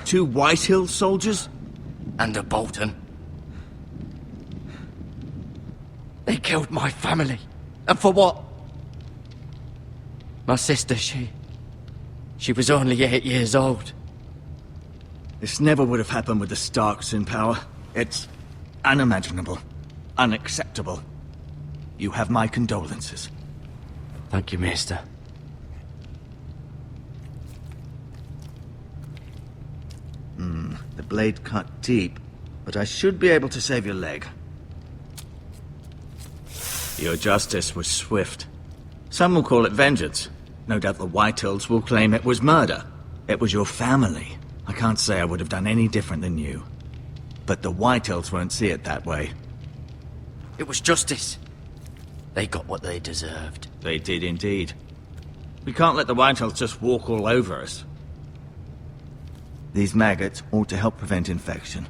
2 Whitehill soldiers? And a Bolton. They killed my family. And for what? My sister, she was only 8 years old. This never would have happened with the Starks in power. It's unimaginable. Unacceptable. You have my condolences. Thank you, Maester. The blade cut deep, but I should be able to save your leg. Your justice was swift. Some will call it vengeance. No doubt the Whitehills will claim it was murder. It was your family. I can't say I would have done any different than you. But the Whitehills won't see it that way. It was justice. They got what they deserved. They did indeed. We can't let the Whitehills just walk all over us. These maggots ought to help prevent infection.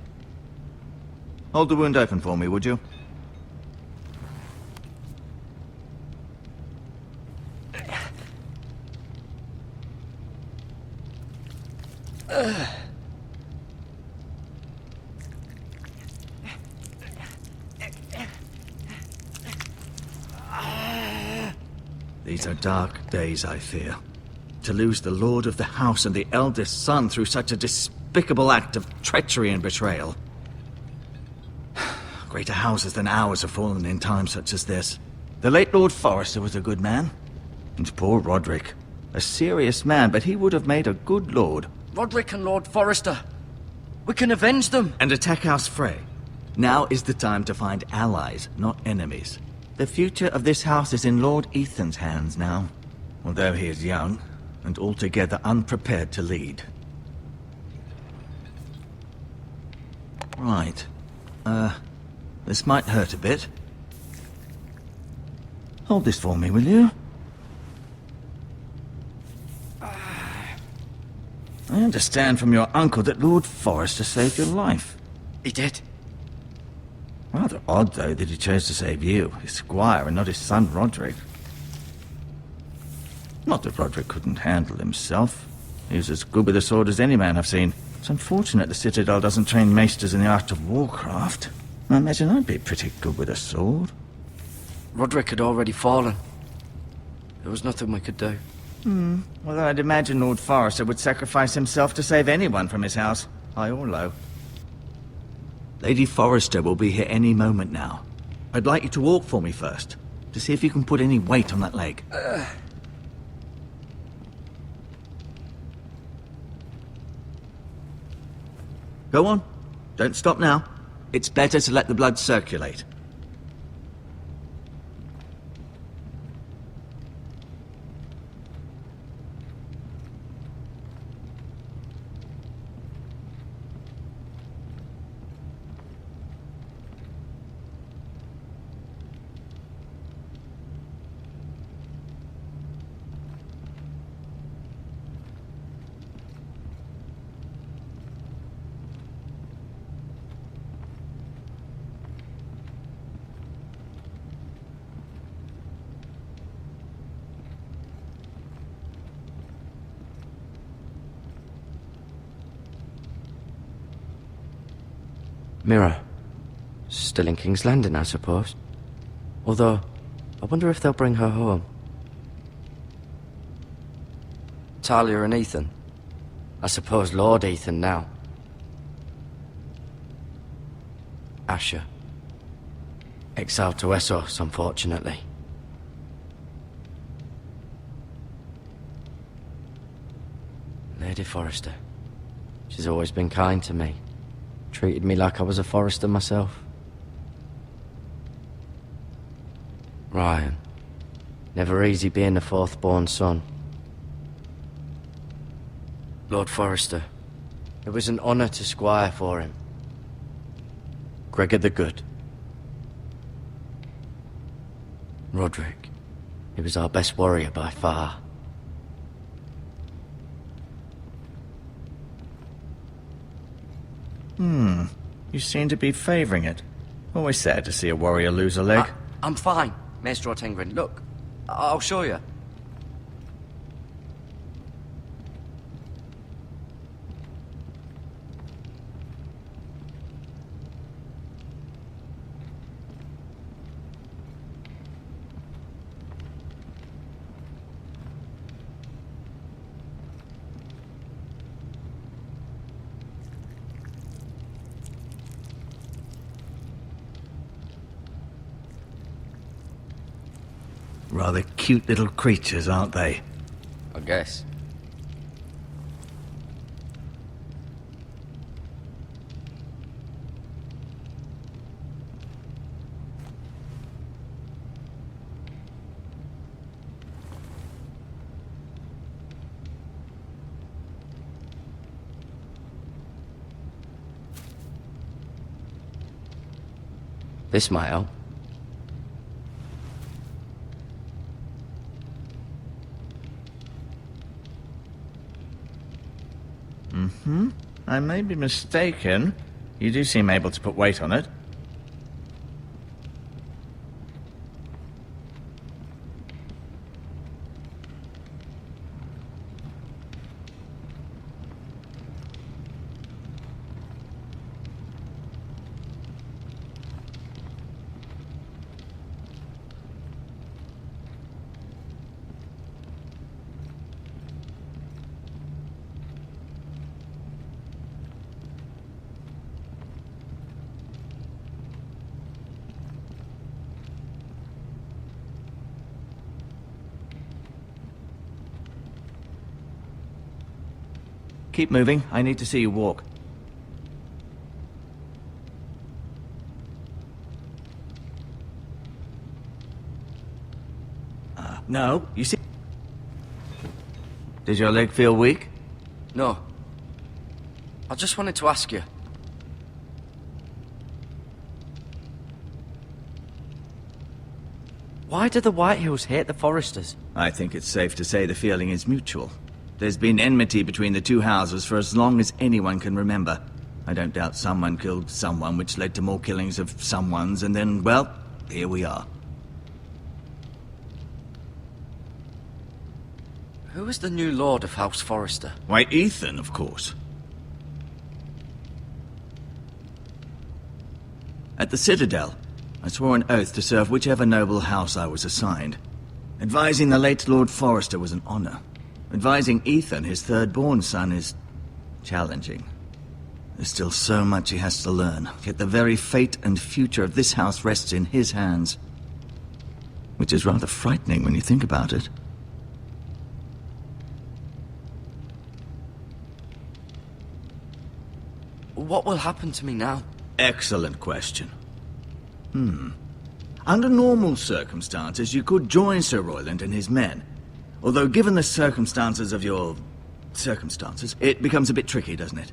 Hold the wound open for me, would you? These are dark days, I fear. To lose the lord of the house and the eldest son through such a despicable act of treachery and betrayal. Greater houses than ours have fallen in times such as this. The late Lord Forrester was a good man. And poor Roderick. A serious man, but he would have made a good lord. Roderick and Lord Forrester. We can avenge them. And attack House Frey. Now is the time to find allies, not enemies. The future of this house is in Lord Ethan's hands now. Although he is young, and altogether unprepared to lead. Right. This might hurt a bit. Hold this for me, will you? I understand from your uncle that Lord Forrester saved your life. He did. Rather odd, though, that he chose to save you, his squire, and not his son Roderick. Not that Roderick couldn't handle himself. He was as good with a sword as any man I've seen. It's unfortunate the Citadel doesn't train maesters in the art of warcraft. I imagine I'd be pretty good with a sword. Roderick had already fallen. There was nothing we could do. Well, I'd imagine Lord Forrester would sacrifice himself to save anyone from his house, high or low. Lady Forrester will be here any moment now. I'd like you to walk for me first, to see if you can put any weight on that leg. Go on. Don't stop now. It's better to let the blood circulate. Mira. Still in King's Landing, I suppose. Although, I wonder if they'll bring her home. Talia and Ethan. I suppose Lord Ethan now. Asher. Exiled to Essos, unfortunately. Lady Forrester. She's always been kind to me. Treated me like I was a Forrester myself. Ryan. Never easy being the fourth-born son. Lord Forrester. It was an honor to squire for him. Gregor the Good. Roderick. He was our best warrior by far. You seem to be favoring it. Always sad to see a warrior lose a leg. I'm fine, Maester Ortengren. Look, I'll show you. Rather cute little creatures, aren't they? I guess. This might help. I may be mistaken. You do seem able to put weight on it. Keep moving. I need to see you walk. No, you see... Does your leg feel weak? No. I just wanted to ask you. Why do the Whitehills hate the Forresters? I think it's safe to say the feeling is mutual. There's been enmity between the two houses for as long as anyone can remember. I don't doubt someone killed someone, which led to more killings of someones, and then, well, here we are. Who is the new Lord of House Forrester? Why, Ethan, of course. At the Citadel, I swore an oath to serve whichever noble house I was assigned. Advising the late Lord Forrester was an honor. Advising Ethan, his third-born son, is challenging. There's still so much he has to learn, yet the very fate and future of this house rests in his hands. Which is rather frightening when you think about it. What will happen to me now? Excellent question. Under normal circumstances, you could join Sir Royland and his men. Although, given the circumstances of your... circumstances, it becomes a bit tricky, doesn't it?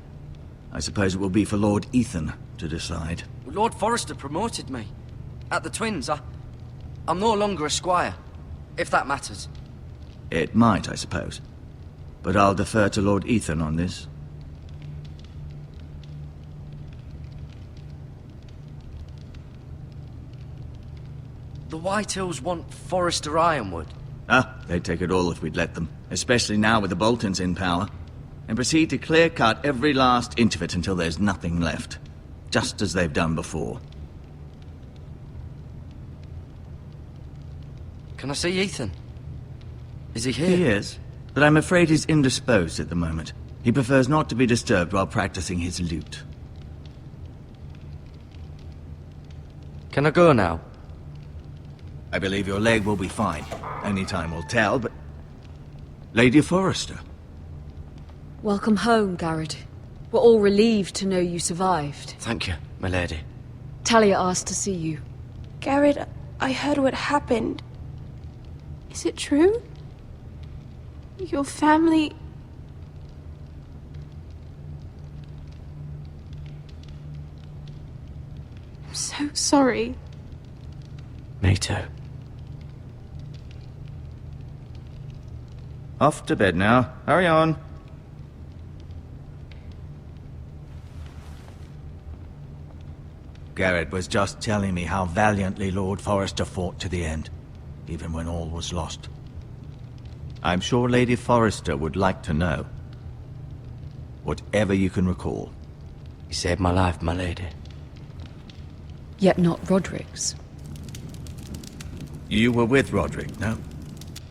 I suppose it will be for Lord Ethan to decide. Lord Forrester promoted me. At the Twins, I'm no longer a squire, if that matters. It might, I suppose. But I'll defer to Lord Ethan on this. The Whitehills want Forrester Ironwood. They'd take it all if we'd let them. Especially now with the Boltons in power. And proceed to clear-cut every last inch of it until there's nothing left. Just as they've done before. Can I see Ethan? Is he here? He is, but I'm afraid he's indisposed at the moment. He prefers not to be disturbed while practicing his lute. Can I go now? I believe your leg will be fine. Only time will tell, but... Lady Forrester. Welcome home, Garrett. We're all relieved to know you survived. Thank you, my lady. Talia asked to see you. Garrett, I heard what happened. Is it true? Your family... I'm so sorry. Me too. Off to bed now. Hurry on. Garrett was just telling me how valiantly Lord Forrester fought to the end, even when all was lost. I'm sure Lady Forrester would like to know. Whatever you can recall. He saved my life, my lady. Yet not Roderick's. You were with Roderick, no?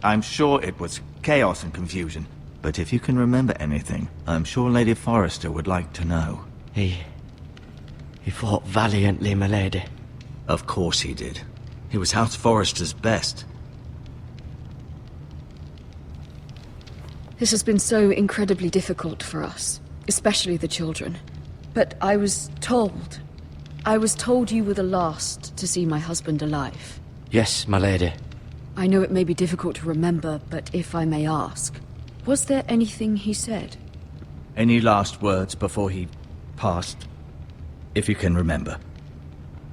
I'm sure it was chaos and confusion. But if you can remember anything, I'm sure Lady Forrester would like to know. He fought valiantly, my lady. Of course he did. He was House Forrester's best. This has been so incredibly difficult for us, especially the children. But I was told you were the last to see my husband alive. Yes, my lady. I know it may be difficult to remember, but if I may ask, was there anything he said? Any last words before he passed? If you can remember.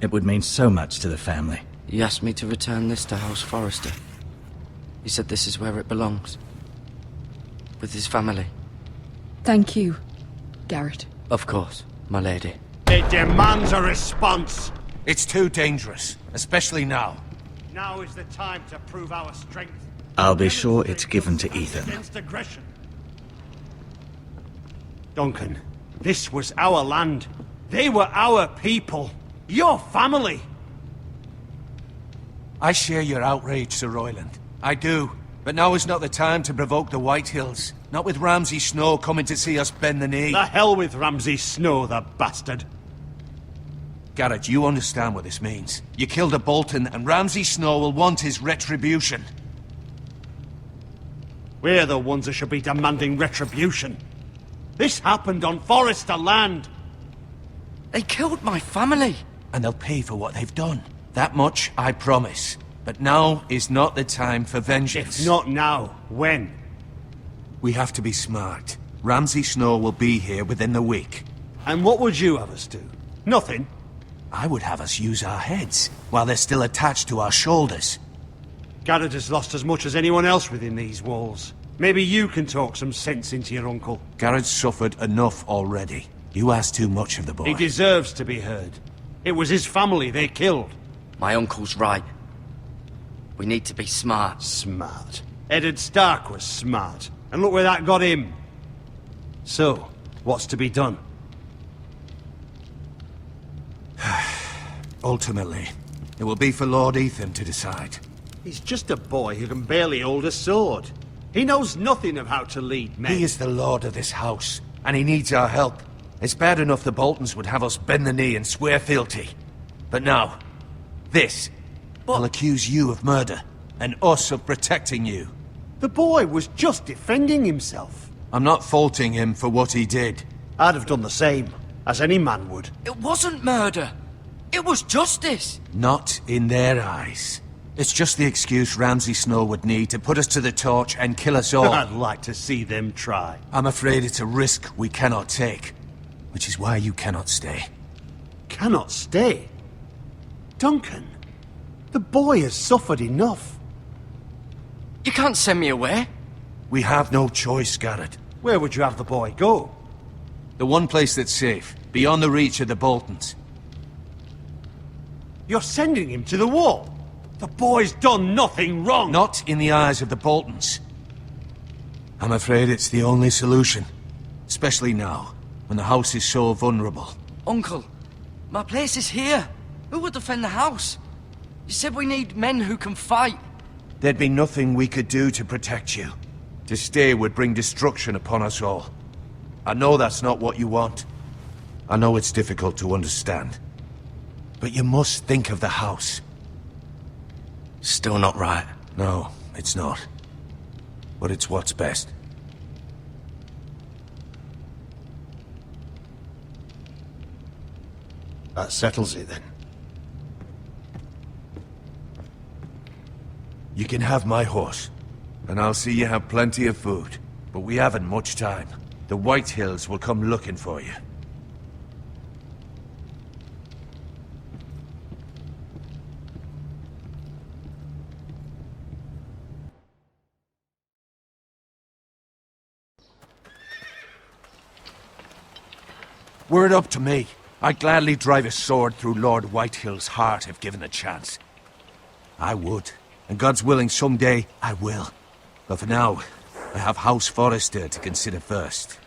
It would mean so much to the family. He asked me to return this to House Forrester. He said this is where it belongs. With his family. Thank you, Garrett. Of course, my lady. It demands a response. It's too dangerous, especially now. Now is the time to prove our strength. I'll be sure it's given to Ethan. Against aggression. Duncan, this was our land. They were our people. Your family. I share your outrage, Sir Royland. I do. But now is not the time to provoke the Whitehills. Not with Ramsay Snow coming to see us bend the knee. The hell with Ramsay Snow, the bastard. Garrett, you understand what this means. You killed a Bolton, and Ramsay Snow will want his retribution. We're the ones that should be demanding retribution. This happened on Forrester land. They killed my family. And they'll pay for what they've done. That much, I promise. But now is not the time for vengeance. If not now, when? We have to be smart. Ramsay Snow will be here within the week. And what would you have us do? Nothing. I would have us use our heads, while they're still attached to our shoulders. Garrett has lost as much as anyone else within these walls. Maybe you can talk some sense into your uncle. Garrett's suffered enough already. You ask too much of the boy. He deserves to be heard. It was his family they killed. My uncle's right. We need to be smart. Smart. Eddard Stark was smart. And look where that got him. So, what's to be done? Ultimately, it will be for Lord Ethan to decide. He's just a boy who can barely hold a sword. He knows nothing of how to lead men. He is the lord of this house, and he needs our help. It's bad enough the Boltons would have us bend the knee and swear fealty. But now, this will accuse you of murder, and us of protecting you. The boy was just defending himself. I'm not faulting him for what he did. I'd have done the same, as any man would. It wasn't murder. It was justice. Not in their eyes. It's just the excuse Ramsay Snow would need to put us to the torch and kill us all. I'd like to see them try. I'm afraid it's a risk we cannot take, which is why you cannot stay. Cannot stay? Duncan, the boy has suffered enough. You can't send me away. We have no choice, Garrett. Where would you have the boy go? The one place that's safe, beyond the reach of the Boltons. You're sending him to the wall. The boy's done nothing wrong. Not in the eyes of the Boltons. I'm afraid it's the only solution. Especially now, when the house is so vulnerable. Uncle, my place is here. Who will defend the house? You said we need men who can fight. There'd be nothing we could do to protect you. To stay would bring destruction upon us all. I know that's not what you want. I know it's difficult to understand. But you must think of the house. Still not right. No, it's not. But it's what's best. That settles it then. You can have my horse, and I'll see you have plenty of food. But we haven't much time. The Whitehills will come looking for you. Were it up to me, I'd gladly drive a sword through Lord Whitehill's heart if given the chance. I would. And God's willing, someday I will. But for now, I have House Forrester to consider first.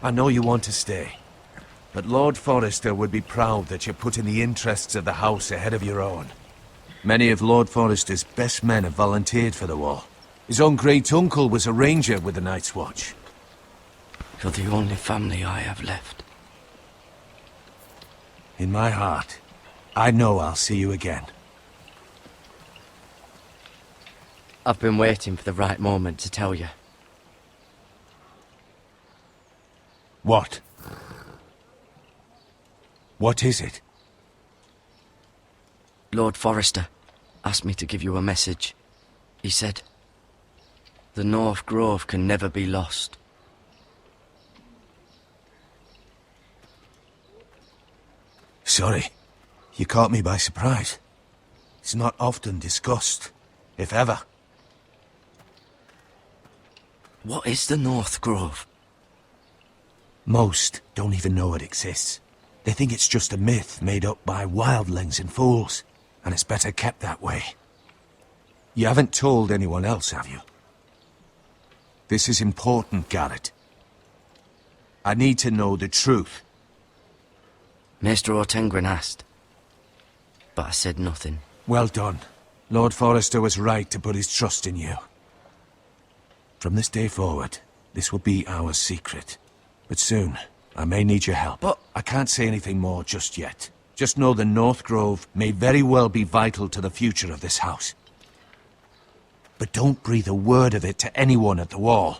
I know you want to stay, but Lord Forrester would be proud that you're putting the interests of the house ahead of your own. Many of Lord Forrester's best men have volunteered for the war. His own great-uncle was a ranger with the Night's Watch. You're the only family I have left. In my heart, I know I'll see you again. I've been waiting for the right moment to tell you. What? What is it? Lord Forrester asked me to give you a message. He said, the North Grove can never be lost. Sorry. You caught me by surprise. It's not often discussed, if ever. What is the North Grove? Most don't even know it exists. They think it's just a myth made up by wildlings and fools, and it's better kept that way. You haven't told anyone else, have you? This is important, Garrett. I need to know the truth. Maester Ortengren asked, but I said nothing. Well done. Lord Forrester was right to put his trust in you. From this day forward, this will be our secret. But soon, I may need your help. But I can't say anything more just yet. Just know the North Grove may very well be vital to the future of this house. But don't breathe a word of it to anyone at the Wall.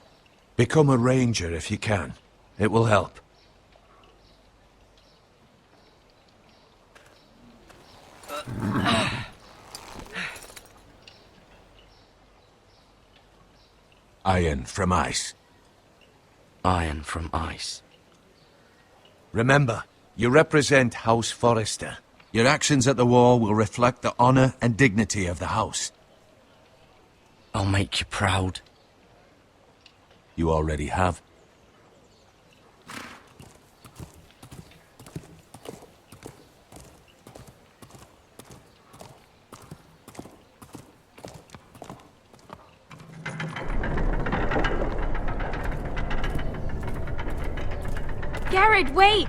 Become a ranger if you can. It will help. Iron from ice. iron from ice. Remember, you represent House Forrester. Your actions at the Wall will reflect the honor and dignity of the house. I'll make you proud. You already have. Garrett, wait!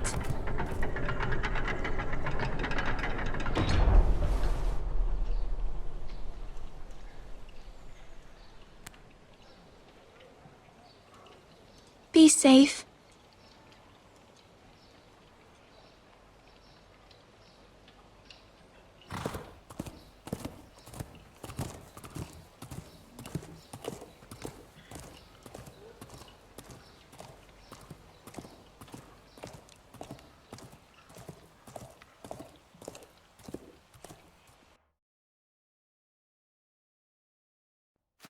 Be safe.